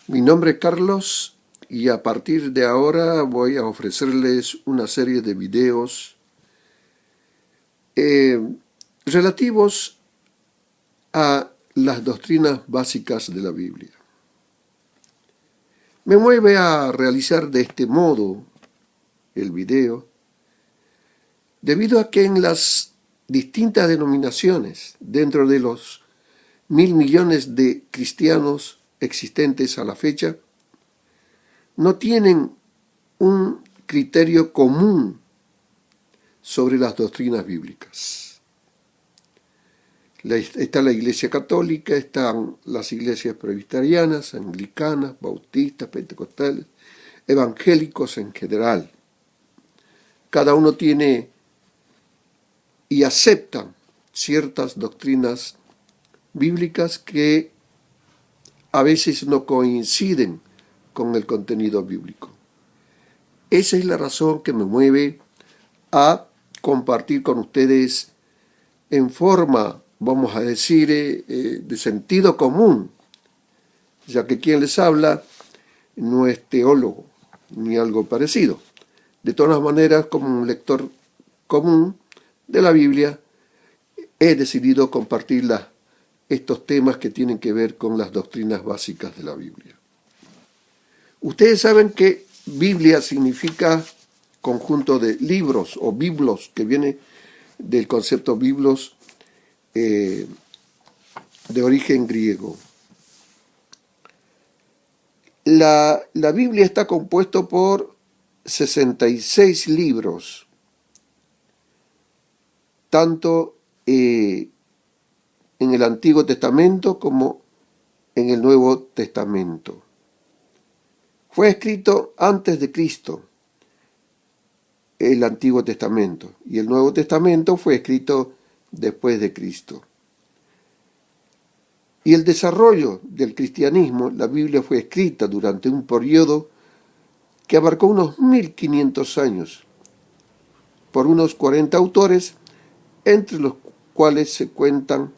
Mi nombre es Carlos y a partir de ahora voy a ofrecerles una serie de videos eh, relativos a las doctrinas básicas de la Biblia. Me mueve a realizar de este modo el video debido a que en las distintas denominaciones, dentro de los 1.000 millones de cristianos existentes a la fecha, no tienen un criterio común sobre las doctrinas bíblicas. Está la Iglesia Católica, están las iglesias presbiterianas, anglicanas, bautistas, pentecostales, evangélicos en general. Cada uno tiene y aceptan ciertas doctrinas bíblicas que a veces no coinciden con el contenido bíblico. Esa es la razón que me mueve a compartir con ustedes en forma, vamos a decir, de sentido común, ya que quien les habla no es teólogo ni algo parecido. De todas maneras, como un lector común de la Biblia, he decidido compartir estos temas que tienen que ver con las doctrinas básicas de la Biblia. Ustedes saben que Biblia significa conjunto de libros o biblos, que viene del concepto biblos de origen griego. La Biblia está compuesta por 66 libros, tanto en el Antiguo Testamento como en el Nuevo Testamento. Fue escrito antes de Cristo, el Antiguo Testamento, y el Nuevo Testamento fue escrito después de Cristo. Y el desarrollo del cristianismo, la Biblia fue escrita durante un periodo que abarcó unos 1500 años, por unos 40 autores, entre los cuales se cuentan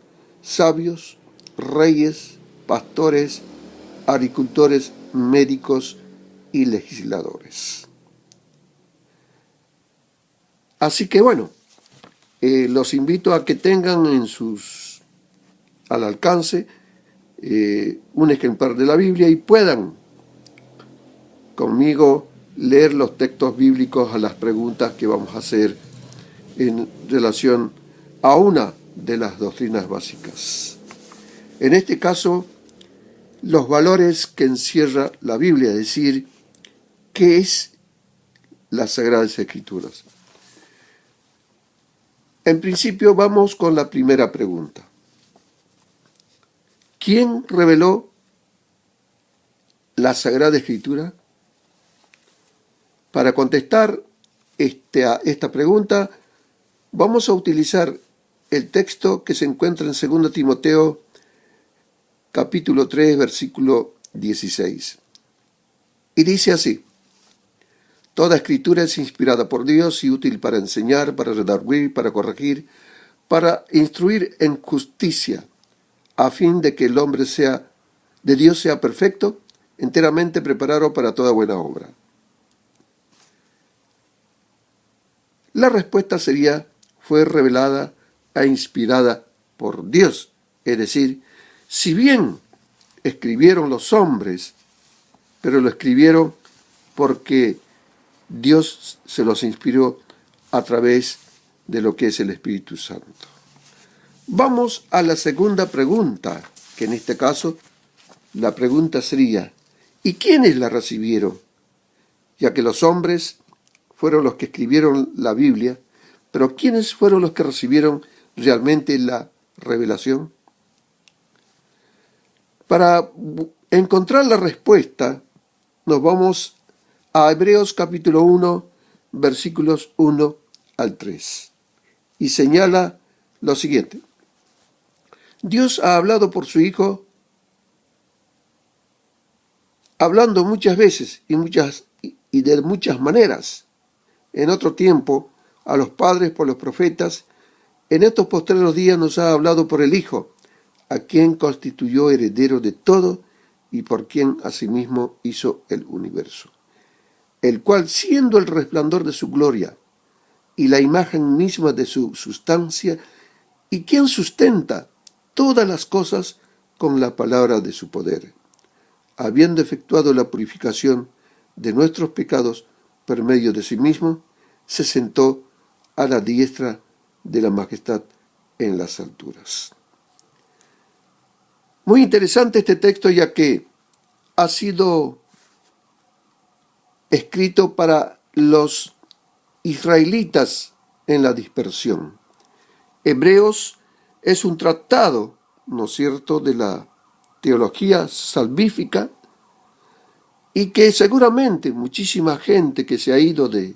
sabios, reyes, pastores, agricultores, médicos y legisladores. Así que bueno, los invito a que tengan al alcance un ejemplar de la Biblia y puedan conmigo leer los textos bíblicos a las preguntas que vamos a hacer en relación a una de las doctrinas básicas. En este caso, los valores que encierra la Biblia, es decir, ¿qué es las Sagradas Escrituras? En principio vamos con la primera pregunta. ¿Quién reveló la Sagrada Escritura? Para contestar esta pregunta, vamos a utilizar el texto que se encuentra en 2 Timoteo, capítulo 3, versículo 16. Y dice así: Toda escritura es inspirada por Dios y útil para enseñar, para redarguir, para corregir, para instruir en justicia, a fin de que el hombre de Dios sea perfecto, enteramente preparado para toda buena obra. La respuesta sería: fue revelada e inspirada por Dios. Es decir, si bien escribieron los hombres, pero lo escribieron porque Dios se los inspiró a través de lo que es el Espíritu Santo. Vamos a la segunda pregunta, que en este caso la pregunta sería: ¿y quiénes la recibieron? Ya que los hombres fueron los que escribieron la Biblia, pero ¿quiénes fueron los que recibieron realmente la revelación? Para encontrar la respuesta, nos vamos a Hebreos capítulo 1, versículos 1 al 3. Y señala lo siguiente: Dios ha hablado por su Hijo, hablando muchas veces y de muchas maneras, en otro tiempo, a los padres por los profetas. En estos postreros días nos ha hablado por el Hijo, a quien constituyó heredero de todo y por quien asimismo hizo el universo, el cual, siendo el resplandor de su gloria y la imagen misma de su sustancia, y quien sustenta todas las cosas con la palabra de su poder, habiendo efectuado la purificación de nuestros pecados por medio de sí mismo, se sentó a la diestra de la majestad en las alturas. Muy interesante este texto, ya que ha sido escrito para los israelitas en la dispersión. Hebreos es un tratado, ¿no es cierto?, de la teología salvífica, y que seguramente muchísima gente que se ha ido de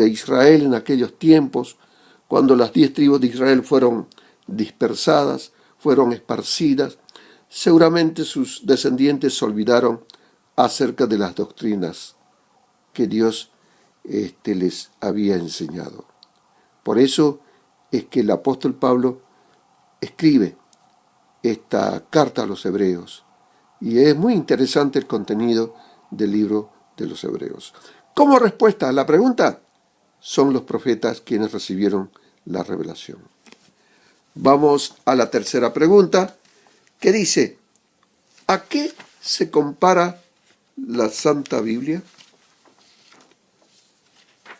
Israel en aquellos tiempos, cuando las 10 tribus de Israel fueron dispersadas, fueron esparcidas, seguramente sus descendientes se olvidaron acerca de las doctrinas que Dios les había enseñado. Por eso es que el apóstol Pablo escribe esta carta a los hebreos, y es muy interesante el contenido del libro de los hebreos. Como respuesta a la pregunta, son los profetas quienes recibieron la revelación. Vamos a la tercera pregunta, que dice: ¿a qué se compara la Santa Biblia?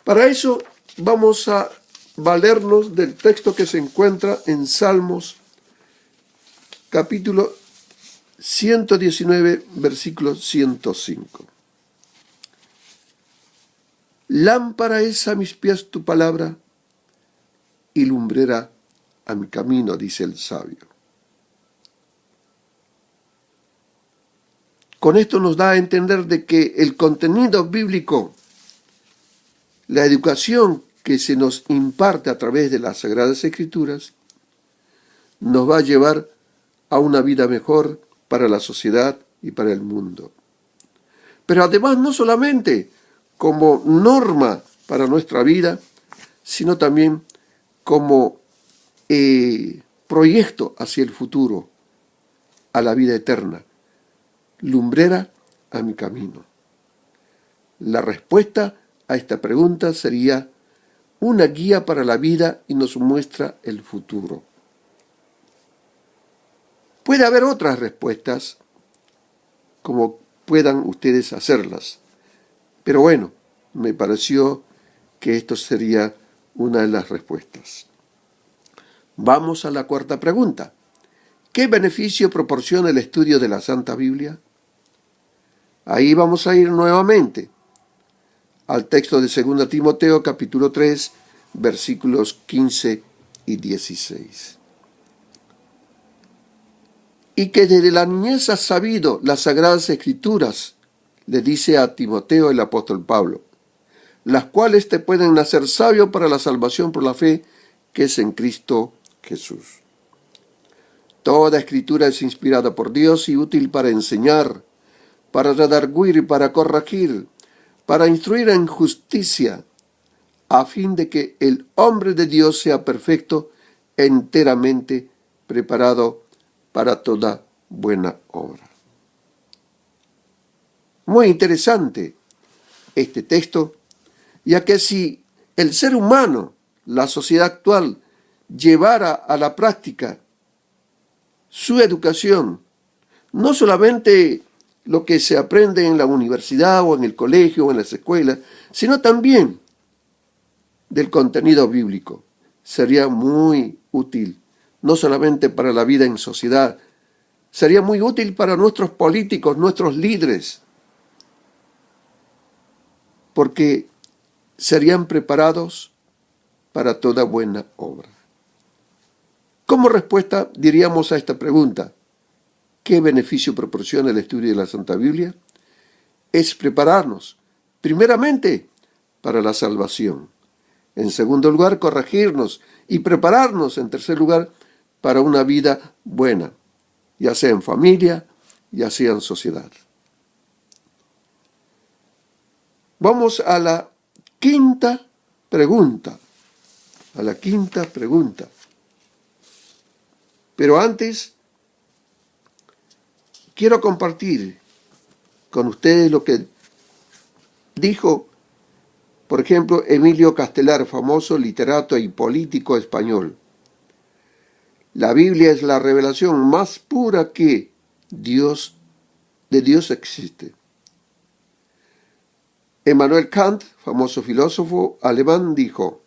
Para eso vamos a valernos del texto que se encuentra en Salmos, capítulo 119, versículo 105. Lámpara es a mis pies tu palabra y lumbrera a mi camino, dice el sabio. Con esto nos da a entender de que el contenido bíblico, la educación que se nos imparte a través de las Sagradas Escrituras, nos va a llevar a una vida mejor para la sociedad y para el mundo. Pero además, no solamente como norma para nuestra vida, sino también como proyecto hacia el futuro, a la vida eterna. Lumbrera a mi camino. La respuesta a esta pregunta sería una guía para la vida y nos muestra el futuro. Puede haber otras respuestas, como puedan ustedes hacerlas, pero bueno, me pareció que esto sería una de las respuestas. Vamos a la cuarta pregunta. ¿Qué beneficio proporciona el estudio de la Santa Biblia? Ahí vamos a ir nuevamente al texto de 2 Timoteo capítulo 3, versículos 15 y 16. Y que desde la niñez has sabido las Sagradas Escrituras, le dice a Timoteo el apóstol Pablo, las cuales te pueden hacer sabio para la salvación por la fe que es en Cristo Jesús. Toda escritura es inspirada por Dios y útil para enseñar, para redarguir, para corregir, para instruir en justicia, a fin de que el hombre de Dios sea perfecto, enteramente preparado para toda buena obra. Muy interesante este texto, ya que si el ser humano, la sociedad actual, llevara a la práctica su educación, no solamente lo que se aprende en la universidad o en el colegio o en las escuelas, sino también del contenido bíblico, sería muy útil, no solamente para la vida en sociedad, sería muy útil para nuestros políticos, nuestros líderes, porque serían preparados para toda buena obra. Como respuesta, diríamos a esta pregunta: ¿qué beneficio proporciona el estudio de la Santa Biblia? Es prepararnos, primeramente, para la salvación. En segundo lugar, corregirnos y prepararnos, en tercer lugar, para una vida buena, ya sea en familia, ya sea en sociedad. Vamos a la quinta pregunta. Pero antes, quiero compartir con ustedes lo que dijo, por ejemplo, Emilio Castelar, famoso literato y político español. La Biblia es la revelación más pura que de Dios existe. Immanuel Kant, famoso filósofo alemán, dijo: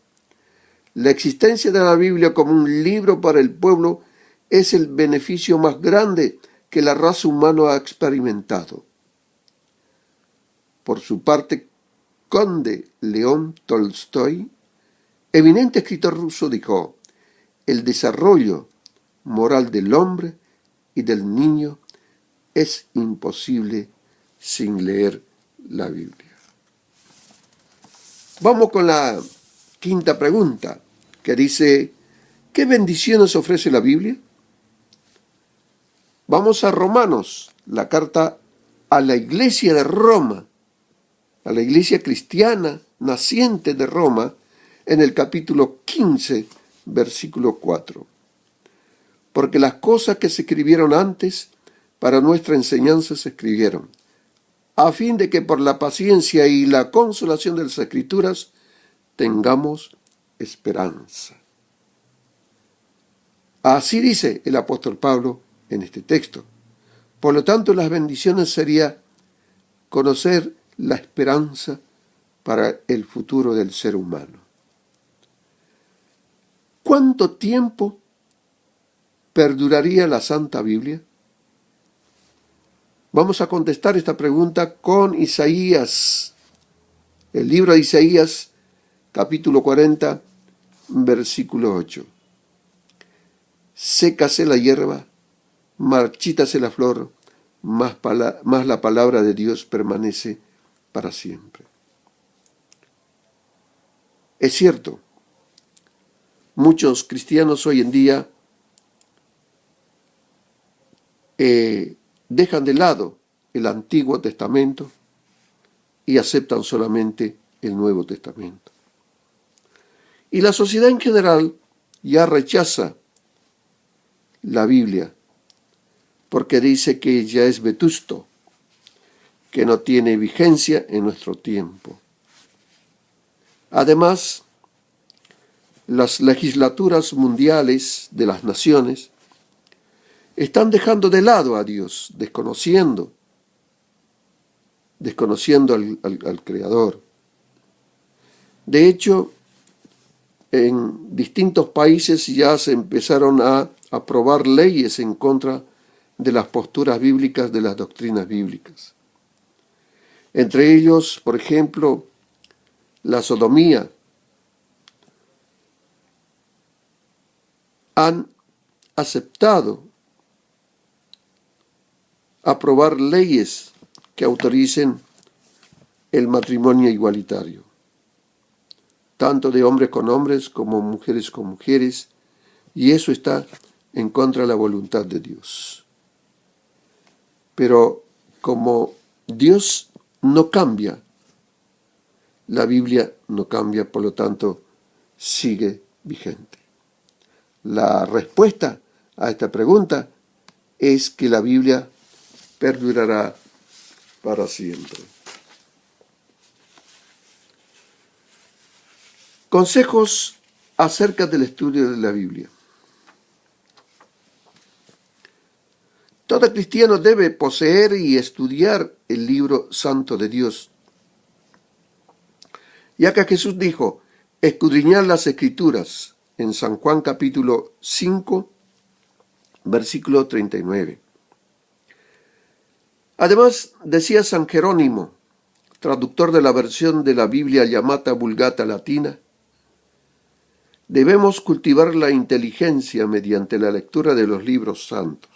la existencia de la Biblia como un libro para el pueblo es el beneficio más grande que la raza humana ha experimentado. Por su parte, Conde León Tolstoy, eminente escritor ruso, dijo: el desarrollo moral del hombre y del niño es imposible sin leer la Biblia. Vamos con la quinta pregunta, que dice: ¿qué bendiciones ofrece la Biblia? Vamos a Romanos, la carta a la iglesia de Roma, a la iglesia cristiana naciente de Roma, en el capítulo 15, versículo 4. Porque las cosas que se escribieron antes para nuestra enseñanza se escribieron, a fin de que por la paciencia y la consolación de las Escrituras tengamos esperanza. Así dice el apóstol Pablo en este texto. Por lo tanto, las bendiciones sería conocer la esperanza para el futuro del ser humano. ¿Cuánto tiempo perduraría la Santa Biblia? Vamos a contestar esta pregunta con Isaías, el libro de Isaías, capítulo 40, versículo 8. Sécase la hierba, marchítase la flor, más la palabra de Dios permanece para siempre. Es cierto, muchos cristianos hoy en día dejan de lado el Antiguo Testamento y aceptan solamente el Nuevo Testamento. Y la sociedad en general ya rechaza la Biblia porque dice que ya es vetusto, que no tiene vigencia en nuestro tiempo. Además, las legislaturas mundiales de las naciones están dejando de lado a Dios, desconociendo al Creador. De hecho, en distintos países ya se empezaron a aprobar leyes en contra de las posturas bíblicas, de las doctrinas bíblicas. Entre ellos, por ejemplo, la sodomía. Han aceptado aprobar leyes que autoricen el matrimonio igualitario, tanto de hombres con hombres como mujeres con mujeres, y eso está en contra de la voluntad de Dios. Pero como Dios no cambia, la Biblia no cambia, por lo tanto, sigue vigente. La respuesta a esta pregunta es que la Biblia perdurará para siempre. Consejos acerca del estudio de la Biblia. Todo cristiano debe poseer y estudiar el libro santo de Dios, ya que Jesús dijo: escudriñad las Escrituras, en San Juan capítulo 5, versículo 39. Además, decía San Jerónimo, traductor de la versión de la Biblia llamada Vulgata Latina, debemos cultivar la inteligencia mediante la lectura de los libros santos.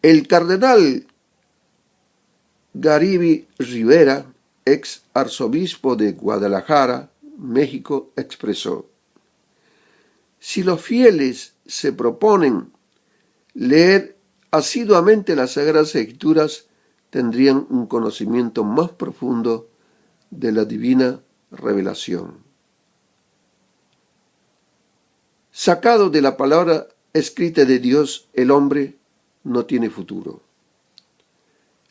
El cardenal Gariby Rivera, ex arzobispo de Guadalajara, México, expresó: si los fieles se proponen leer asiduamente las Sagradas Escrituras, tendrían un conocimiento más profundo de la divina revelación. Sacado de la palabra escrita de Dios, el hombre no tiene futuro.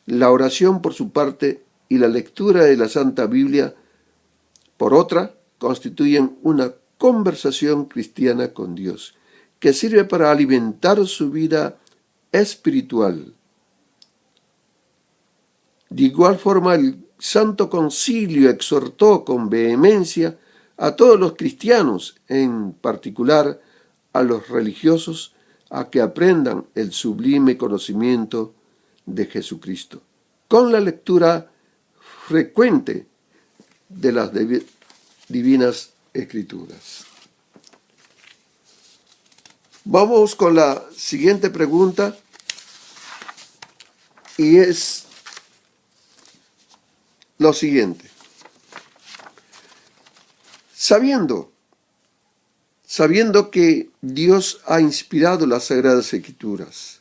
La oración, por su parte, y la lectura de la Santa Biblia, por otra, constituyen una conversación cristiana con Dios, que sirve para alimentar su vida espiritual. De igual forma, el Santo Concilio exhortó con vehemencia a todos los cristianos, en particular a los religiosos, a que aprendan el sublime conocimiento de Jesucristo, con la lectura frecuente de las divinas escrituras. Vamos con la siguiente pregunta, y es lo siguiente. Sabiendo que Dios ha inspirado las Sagradas Escrituras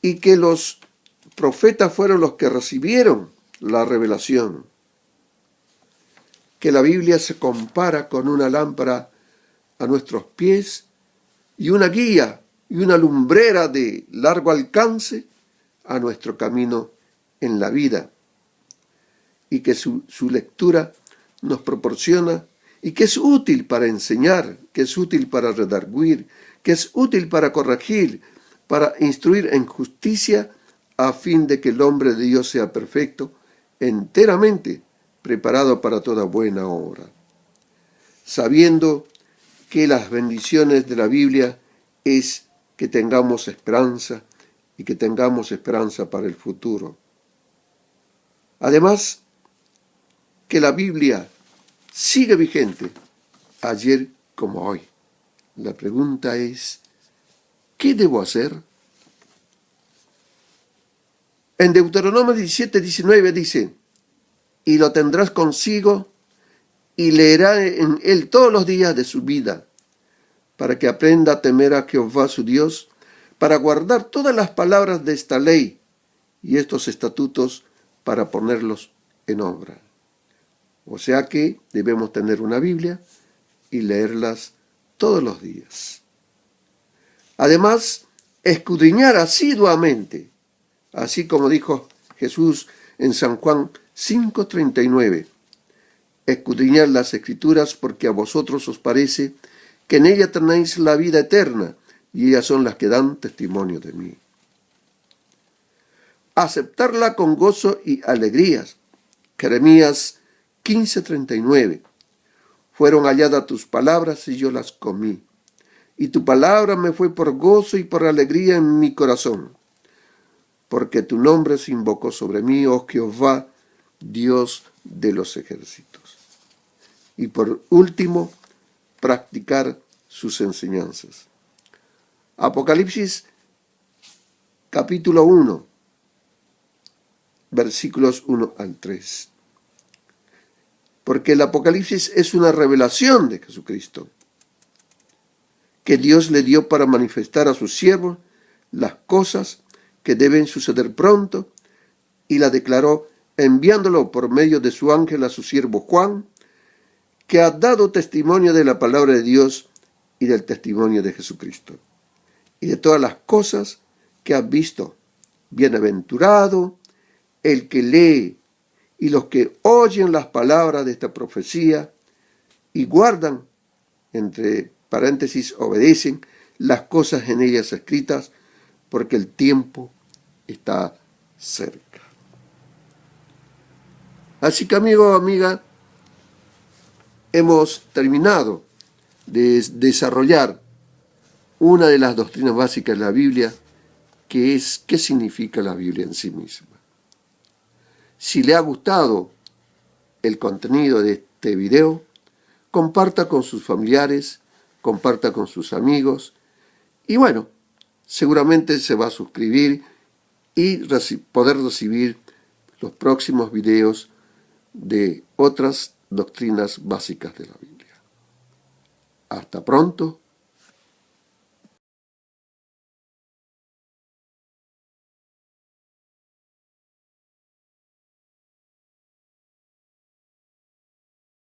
y que los profetas fueron los que recibieron la revelación, que la Biblia se compara con una lámpara a nuestros pies y una guía y una lumbrera de largo alcance a nuestro camino en la vida, y que su lectura nos proporciona, y que es útil para enseñar, que es útil para redarguir, que es útil para corregir, para instruir en justicia, a fin de que el hombre de Dios sea perfecto, enteramente preparado para toda buena obra. Sabiendo que las bendiciones de la Biblia es que tengamos esperanza, y que tengamos esperanza para el futuro. Además, que la Biblia sigue vigente ayer como hoy. La pregunta es, ¿qué debo hacer? En Deuteronomio 17:19 dice, y lo tendrás consigo y leerá en él todos los días de su vida, para que aprenda a temer a Jehová su Dios, para guardar todas las palabras de esta ley y estos estatutos para ponerlos en obra. O sea que debemos tener una Biblia y leerlas todos los días. Además, escudriñar asiduamente, así como dijo Jesús en San Juan 5:39. Escudriñad las Escrituras, porque a vosotros os parece que en ellas tenéis la vida eterna, y ellas son las que dan testimonio de mí. Aceptarla con gozo y alegrías. Jeremías 15:39. Fueron halladas tus palabras y yo las comí, y tu palabra me fue por gozo y por alegría en mi corazón, porque tu nombre se invocó sobre mí, oh Jehová, Dios de los ejércitos. Y por último, practicar sus enseñanzas. Apocalipsis capítulo 1, versículos 1 al 3. Porque el Apocalipsis es una revelación de Jesucristo, que Dios le dio para manifestar a sus siervos las cosas que deben suceder pronto, y la declaró enviándolo por medio de su ángel a su siervo Juan, que ha dado testimonio de la palabra de Dios y del testimonio de Jesucristo, y de todas las cosas que has visto. Bienaventurado el que lee y los que oyen las palabras de esta profecía y guardan, entre paréntesis, obedecen las cosas en ellas escritas, porque el tiempo está cerca. Así que, amigo o amiga, hemos terminado de desarrollar una de las doctrinas básicas de la Biblia, que es qué significa la Biblia en sí misma. Si le ha gustado el contenido de este video, comparta con sus familiares, comparta con sus amigos, y bueno, seguramente se va a suscribir y poder recibir los próximos videos de otras doctrinas básicas de la Biblia. Hasta pronto.